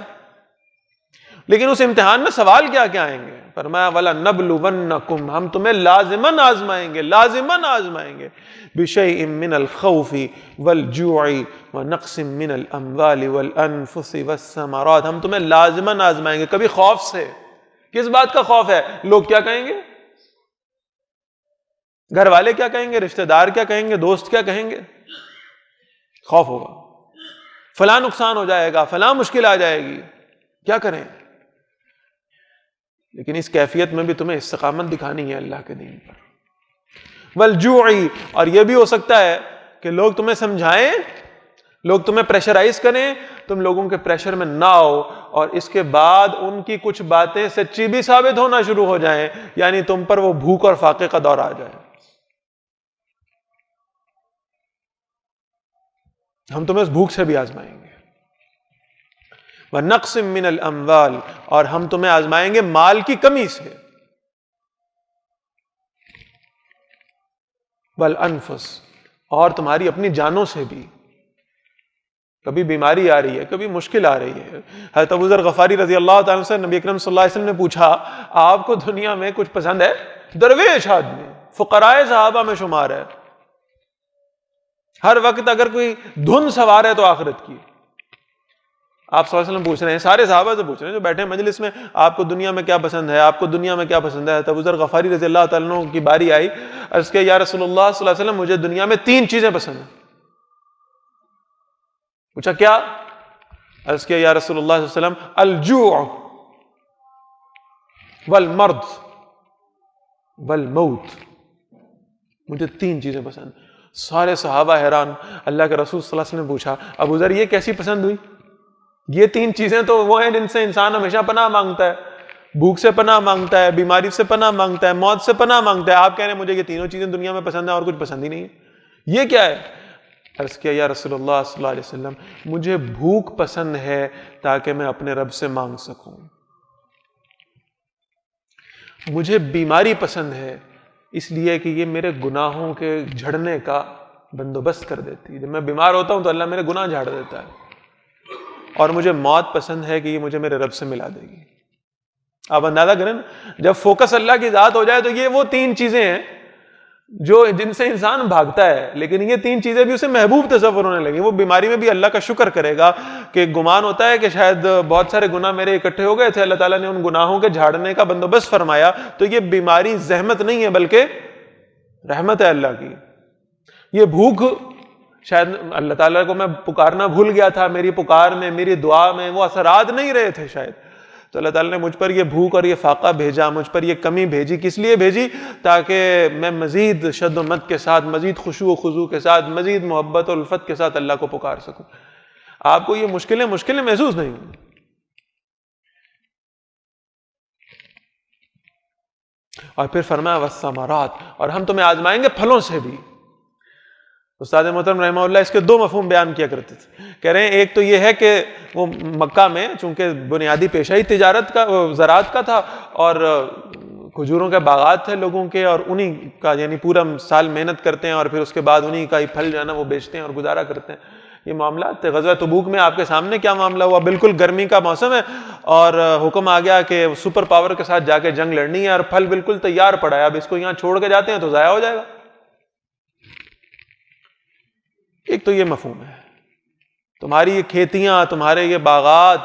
لیکن اس امتحان میں سوال کیا کیا آئیں گے؟ فرمایا وَلَنَبْلُوَنَّكُمْ، ہم تمہیں لازماً آزمائیں گے، لازماً آزمائیں گے. بِشَيْءٍ مِّنَ الْخَوْفِ وَالْجُوعِ وَنَقْصٍ مِّنَ الْأَمْوَالِ وَالْأَنفُسِ وَالثَّمَرَاتِ، ہم تمہیں لازماً آزمائیں گے. کبھی خوف سے، کس بات کا خوف ہے؟ لوگ کیا کہیں گے، گھر والے کیا کہیں گے، رشتہ دار کیا کہیں گے، دوست کیا کہیں گے، خوف ہوگا، فلاں نقصان ہو جائے گا، فلاں مشکل آ جائے گی، کیا کریں؟ لیکن اس کیفیت میں بھی تمہیں استقامت دکھانی ہے اللہ کے دین پر. والجوع، اور یہ بھی ہو سکتا ہے کہ لوگ تمہیں سمجھائیں، لوگ تمہیں پریشرائز کریں، تم لوگوں کے پریشر میں نہ آؤ، اور اس کے بعد ان کی کچھ باتیں سچی بھی ثابت ہونا شروع ہو جائیں، یعنی تم پر وہ بھوک اور فاقے کا دور آ جائے. ہم تمہیں اس بھوک سے بھی آزمائیں گے. وَنَقْصٍ مِّنَ الْأَمْوَالِ، اور ہم تمہیں آزمائیں گے مال کی کمی سے. وَالْأَنفُسِ، اور تمہاری اپنی جانوں سے بھی. کبھی بیماری آ رہی ہے، کبھی مشکل آ رہی ہے. حضرت ابو ذر غفاری رضی اللہ تعالیٰ سے نبی اکرم صلی اللہ علیہ وسلم نے پوچھا، آپ کو دنیا میں کچھ پسند ہے؟ درویش آدمی، فقراء صحابہ میں شمار ہے، ہر وقت اگر کوئی دھن سوار ہے تو آخرت کی. آپ صلی اللہ علیہ وسلم پوچھ رہے ہیں، سارے صحابہ سے پوچھ رہے ہیں جو بیٹھے ہیں مجلس میں، آپ کو دنیا میں کیا پسند ہے، آپ کو دنیا میں کیا پسند ہے؟ ابو ذر غفاری رضی اللہ تعالیٰ عنہ کی باری آئی، عرض کہ یا رسول اللہ صلی اللہ علیہ وسلم مجھے دنیا میں 3 چیزیں پسند ہیں. پوچھا کیا؟ عرض کہ یا رسول اللہ صلی اللہ علیہ وسلم الجوع والمرض والموت، مجھے 3 چیزیں پسند. سارے صحابہ حیران. اللہ کے رسول صلی اللہ علیہ وسلم نے پوچھا ابو ذر یہ کیسی پسند ہوئی؟ یہ 3 چیزیں تو وہ ہیں جن سے انسان ہمیشہ پناہ مانگتا ہے، بھوک سے پناہ مانگتا ہے، بیماری سے پناہ مانگتا ہے، موت سے پناہ مانگتا ہے. آپ کہہ رہے ہیں مجھے یہ تینوں چیزیں دنیا میں پسند ہیں اور کچھ پسند ہی نہیں ہے، یہ کیا ہے؟ عرض کیا یا رسول اللہ صلی اللہ علیہ وسلم مجھے بھوک پسند ہے تاکہ میں اپنے رب سے مانگ سکوں، مجھے بیماری پسند ہے اس لیے کہ یہ میرے گناہوں کے جھڑنے کا بندوبست کر دیتی ہے. جب میں بیمار ہوتا ہوں تو اللہ میرے گناہ جھاڑ دیتا ہے. اور مجھے موت پسند ہے کہ یہ مجھے میرے رب سے ملا دے گی. آپ اندازہ کریں جب فوکس اللہ کی ذات ہو جائے تو یہ وہ 3 چیزیں ہیں جو جن سے انسان بھاگتا ہے، لیکن یہ 3 چیزیں بھی اسے محبوب تصور ہونے لگی. وہ بیماری میں بھی اللہ کا شکر کرے گا کہ گمان ہوتا ہے کہ شاید بہت سارے گناہ میرے اکٹھے ہو گئے تھے، اللہ تعالیٰ نے ان گناہوں کے جھاڑنے کا بندوبست فرمایا، تو یہ بیماری زحمت نہیں ہے بلکہ رحمت ہے اللہ کی. یہ بھوک شاید اللہ تعالیٰ کو میں پکارنا بھول گیا تھا، میری پکار میں میری دعا میں وہ اثرات نہیں رہے تھے شاید، تو اللہ تعالیٰ نے مجھ پر یہ بھوک اور یہ فاقہ بھیجا، مجھ پر یہ کمی بھیجی. کس لیے بھیجی؟ تاکہ میں مزید شد و مد کے ساتھ، مزید خشوع و خضوع کے ساتھ، مزید محبت و الفت کے ساتھ اللہ کو پکار سکوں. آپ کو یہ مشکلیں محسوس نہیں ہوں. اور پھر فرمایا والثمرات، اور ہم تمہیں آزمائیں گے پھلوں سے بھی. استاد محترم رحمہ اللہ اس کے 2 مفہوم بیان کیا کرتے تھے. کہہ رہے ہیں ایک تو یہ ہے کہ وہ مکہ میں چونکہ بنیادی پیشہ ہی تجارت کا، زراعت کا تھا، اور کھجوروں کے باغات تھے لوگوں کے، اور انہی کا یعنی پورا سال محنت کرتے ہیں اور پھر اس کے بعد انہی کا ہی پھل جو ہے نا وہ بیچتے ہیں اور گزارا کرتے ہیں. یہ معاملات تھے. غزوہ تبوک میں آپ کے سامنے کیا معاملہ ہوا؟ بالکل گرمی کا موسم ہے اور حکم آ گیا کہ سپر پاور کے ساتھ جا کے جنگ لڑنی ہے، اور پھل بالکل تیار پڑا ہے، اب اس کو یہاں چھوڑ کے جاتے ہیں تو ضائع ہو جائے گا. ایک تو یہ مفہوم ہے، تمہاری یہ کھیتیاں، تمہارے یہ باغات،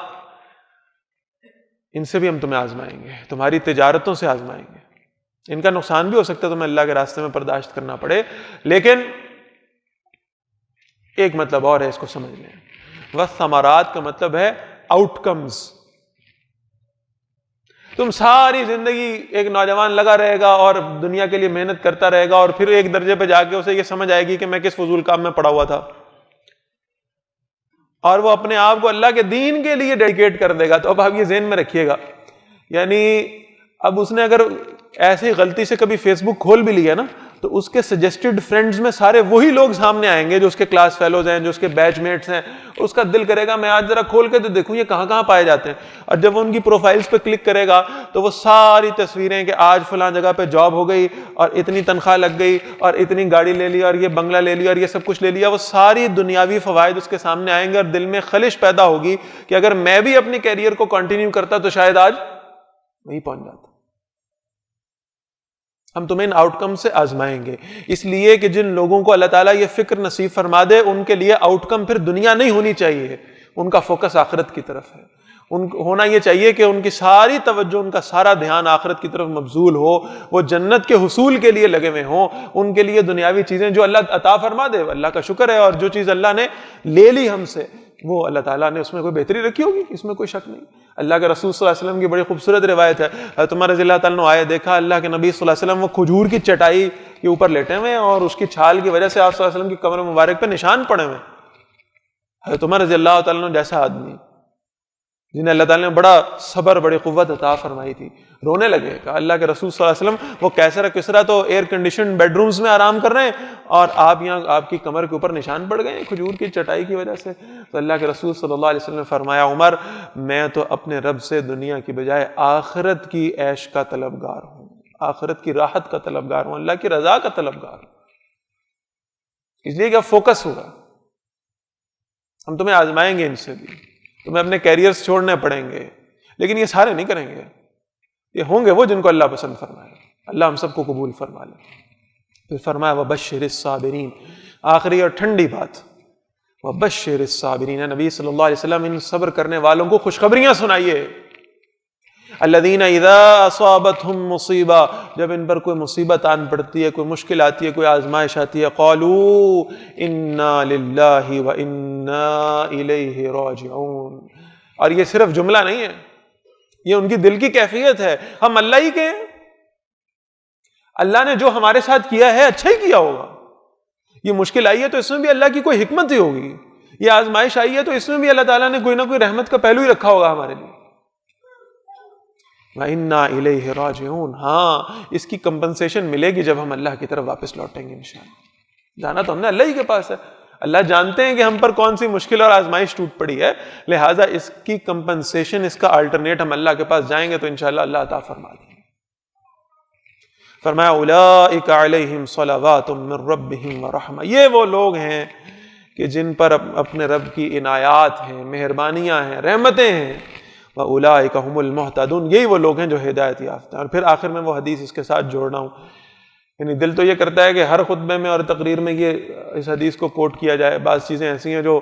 ان سے بھی ہم تمہیں آزمائیں گے، تمہاری تجارتوں سے آزمائیں گے. ان کا نقصان بھی ہو سکتا ہے تمہیں اللہ کے راستے میں برداشت کرنا پڑے، لیکن ایک مطلب اور ہے، اس کو سمجھ لیں. والثمرات کا مطلب ہے آؤٹ کمز. تم ساری زندگی ایک نوجوان لگا رہے گا اور دنیا کے لیے محنت کرتا رہے گا، اور پھر ایک درجے پہ جا کے اسے یہ سمجھ آئے گی کہ میں کس فضول کام میں پڑا ہوا تھا، اور وہ اپنے آپ کو اللہ کے دین کے لیے ڈیڈیکیٹ کر دے گا. تو اب آپ یہ ذہن میں رکھیے گا، یعنی اب اس نے اگر ایسی غلطی سے کبھی فیس بک کھول بھی لیا نا تو اس کے سجیسٹڈ فرینڈز میں سارے وہی لوگ سامنے آئیں گے جو اس کے کلاس فیلوز ہیں، جو اس کے بیچ میٹس ہیں. اس کا دل کرے گا میں آج ذرا کھول کے تو دیکھوں یہ کہاں کہاں پائے جاتے ہیں. اور جب وہ ان کی پروفائلز پہ کلک کرے گا تو وہ ساری تصویریں کہ آج فلاں جگہ پہ جاب ہو گئی اور اتنی تنخواہ لگ گئی اور اتنی گاڑی لے لی اور یہ بنگلہ لے لیا اور یہ سب کچھ لے لیا، وہ ساری دنیاوی فوائد اس کے سامنے آئیں گے، اور دل میں خلش پیدا ہوگی کہ اگر میں بھی اپنی کیریئر کو کنٹینیو کرتا تو شاید آج وہیں پہنچ جاتا. ہم تمہیں ان آؤٹ کم سے آزمائیں گے، اس لیے کہ جن لوگوں کو اللہ تعالیٰ یہ فکر نصیب فرما دے ان کے لیے آؤٹ کم پھر دنیا نہیں ہونی چاہیے، ان کا فوکس آخرت کی طرف ہے. ان کو ہونا یہ چاہیے کہ ان کی ساری توجہ، ان کا سارا دھیان آخرت کی طرف مبذول ہو، وہ جنت کے حصول کے لیے لگے ہوئے ہوں، ان کے لیے دنیاوی چیزیں جو اللہ عطا فرما دے اللہ کا شکر ہے، اور جو چیز اللہ نے لے لی ہم سے وہ اللہ تعالیٰ نے اس میں کوئی بہتری رکھی ہوگی، اس میں کوئی شک نہیں۔ اللہ کے رسول صلی اللہ علیہ وسلم کی بڑی خوبصورت روایت ہے، حضرت عمر رضی اللہ تعالیٰ نے آئے دیکھا اللہ کے نبی صلی اللہ علیہ وسلم وہ کھجور کی چٹائی کے اوپر لیٹے ہوئے ہیں اور اس کی چھال کی وجہ سے آپ صلی اللہ علیہ وسلم کی کمر مبارک پہ نشان پڑے ہوئے ہیں۔ حضرت عمر رضی اللہ تعالیٰ عنہ جیسا آدمی جنہیں اللہ تعالیٰ نے بڑا صبر، بڑی قوت عطا فرمائی تھی، رونے لگے، کہا اللہ کے رسول صلی اللہ علیہ وسلم وہ کیسر کسرا تو ایئر کنڈیشن بیڈ رومز میں آرام کر رہے ہیں اور آپ یہاں آپ کی کمر کے اوپر نشان پڑ گئے ہیں کھجور کی چٹائی کی وجہ سے۔ تو اللہ کے رسول صلی اللہ علیہ وسلم نے فرمایا عمر میں تو اپنے رب سے دنیا کی بجائے آخرت کی عیش کا طلبگار ہوں، آخرت کی راحت کا طلبگار ہوں، اللہ کی رضا کا طلبگار ہوں۔ اس لیے کہ فوکس ہوگا، ہم تمہیں آزمائیں گے، ان سے بھی تمہیں اپنے کیریئرز چھوڑنے پڑیں گے، لیکن یہ سارے نہیں کریں گے، یہ ہوں گے وہ جن کو اللہ پسند فرمائے۔ اللہ ہم سب کو قبول فرما لے۔ پھر فرمایا وَبَشِّرِ الصَّابِرِينَ، آخری اور ٹھنڈی بات، وَبَشِّرِ الصَّابِرِينَ، نبی صلی اللہ علیہ وسلم ان صبر کرنے والوں کو خوشخبریاں سنائیے۔ الذین اذا اصابتہم مصیبہ، جب ان پر کوئی مصیبت آن پڑتی ہے، کوئی مشکل آتی ہے، کوئی آزمائش آتی ہے، قالوا انا للہ وانا الیہ راجعون، اور یہ صرف جملہ نہیں ہے، یہ ان کی دل کی کیفیت ہے، ہم اللہ ہی کے ہیں، اللہ نے جو ہمارے ساتھ کیا ہے اچھا ہی کیا ہوگا، یہ مشکل آئی ہے تو اس میں بھی اللہ کی کوئی حکمت ہی ہوگی، یہ آزمائش آئی ہے تو اس میں بھی اللہ تعالیٰ نے کوئی نہ کوئی رحمت کا پہلو ہی رکھا ہوگا ہمارے لیے۔ وَإِنَّا إِلَيْهِ رَاجِعُونَ، ہاں اس کی کمپنسیشن ملے گی جب ہم اللہ کی طرف واپس لوٹیں گے انشاءاللہ۔ جانا تو ہم نے اللہ ہی کے پاس ہے، اللہ جانتے ہیں کہ ہم پر کون سی مشکل اور آزمائش ٹوٹ پڑی ہے، لہٰذا اس کی کمپنسیشن، اس کا الٹرنیٹ ہم اللہ کے پاس جائیں گے تو انشاءاللہ اللہ عطا فرما دیں گے۔ فرمایا اولئک علیہم صلوات من ربہم ورحمہ، یہ وہ لوگ ہیں کہ جن پر اپنے رب کی عنایات ہیں، مہربانیاں ہیں، رحمتیں ہیں، وَأُولَئِكَ هُمُ الْمُهْتَدُونَ، یہی وہ لوگ ہیں جو ہدایت یافتہ ہیں۔ اور پھر آخر میں وہ حدیث اس کے ساتھ جوڑ رہا ہوں، یعنی دل تو یہ کرتا ہے کہ ہر خطبے میں اور تقریر میں یہ اس حدیث کو کوٹ کیا جائے، بعض چیزیں ایسی ہیں جو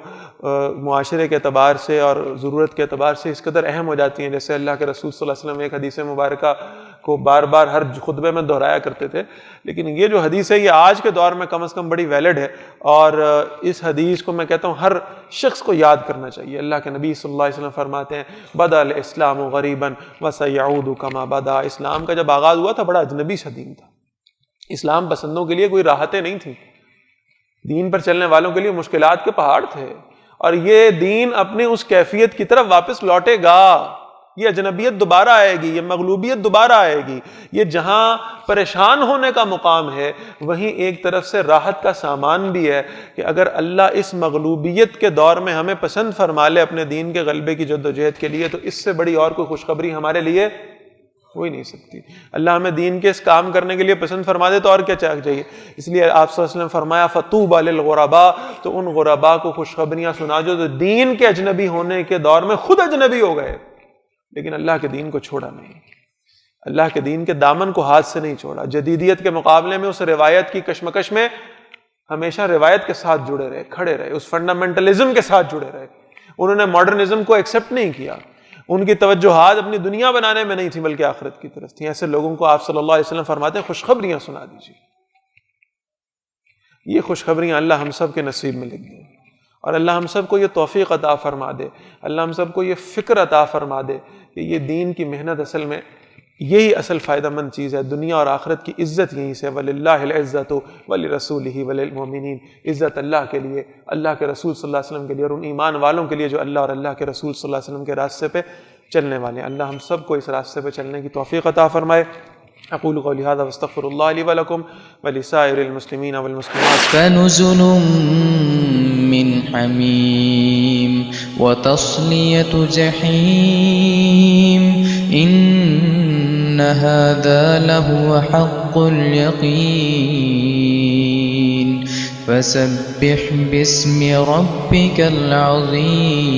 معاشرے کے اعتبار سے اور ضرورت کے اعتبار سے اس قدر اہم ہو جاتی ہیں، جیسے اللہ کے رسول صلی اللہ علیہ وسلم ایک حدیث مبارکہ کو بار بار ہر خطبے میں دہرایا کرتے تھے، لیکن یہ جو حدیث ہے یہ آج کے دور میں کم از کم بڑی ویلڈ ہے، اور اس حدیث کو میں کہتا ہوں ہر شخص کو یاد کرنا چاہیے۔ اللہ کے نبی صلی اللہ علیہ وسلم فرماتے ہیں بدأ الاسلام غریبا وسیعود کما بدأ، اسلام کا جب آغاز ہوا تھا بڑا اجنبی سا دین تھا، اسلام پسندوں کے لیے کوئی راحتیں نہیں تھیں، دین پر چلنے والوں کے لیے مشکلات کے پہاڑ تھے، اور یہ دین اپنی اس کیفیت کی طرف واپس لوٹے گا، یہ اجنبیت دوبارہ آئے گی، یہ مغلوبیت دوبارہ آئے گی، یہ جہاں پریشان ہونے کا مقام ہے وہیں ایک طرف سے راحت کا سامان بھی ہے کہ اگر اللہ اس مغلوبیت کے دور میں ہمیں پسند فرما لے اپنے دین کے غلبے کی جدوجہد کے لیے، تو اس سے بڑی اور کوئی خوشخبری ہمارے لیے ہو ہی نہیں سکتی۔ اللہ ہمیں دین کے اس کام کرنے کے لیے پسند فرما دے تو اور کیا چاہیے۔ اس لیے آپ صلی اللہ علیہ وسلم فرمایا فطوبی للغرباء، تو ان غرباء کو خوشخبریاں سنا جو دین کے اجنبی ہونے کے دور میں خود اجنبی ہو گئے لیکن اللہ کے دین کو چھوڑا نہیں، اللہ کے دین کے دامن کو ہاتھ سے نہیں چھوڑا، جدیدیت کے مقابلے میں اس روایت کی کشمکش میں ہمیشہ روایت کے ساتھ جڑے رہے، کھڑے رہے، اس فنڈامنٹلزم کے ساتھ جڑے رہے، انہوں نے ماڈرنزم کو ایکسیپٹ نہیں کیا، ان کی توجہات اپنی دنیا بنانے میں نہیں تھی بلکہ آخرت کی طرف تھی۔ ایسے لوگوں کو آپ صلی اللہ علیہ وسلم فرماتے ہیں خوشخبریاں سنا دیجیے، یہ خوشخبریاں اللہ ہم سب کے نصیب میں لکھ دے، اور اللہ ہم سب کو یہ توفیق عطا فرما دے، اللہ ہم سب کو یہ فکر عطا فرما دے کہ یہ دین کی محنت اصل میں یہی اصل فائدہ مند چیز ہے، دنیا اور آخرت کی عزت یہیں سے، وَلِلَّهِ الْعِزَّةُ وَلِرَسُولِهِ وَلِلْمُؤْمِنِينَ، عزت اللہ کے لیے، اللہ کے رسول صلی اللہ علیہ وسلم کے لیے، اور ان ایمان والوں کے لیے جو اللہ اور اللہ کے رسول صلی اللہ علیہ وسلم کے راستے پہ چلنے والے ہیں۔ اللہ ہم سب کو اس راستے پہ چلنے کی توفیق عطا فرمائے۔ اقول قولی ھذا واستغفر اللہ لی ولکم ولسائر المسلمین والمسلمات۔ فنزل من حمیم وتصلیۃ جحیم ان ھذا لہو حق الیقین فسبح باسم ربک العظیم۔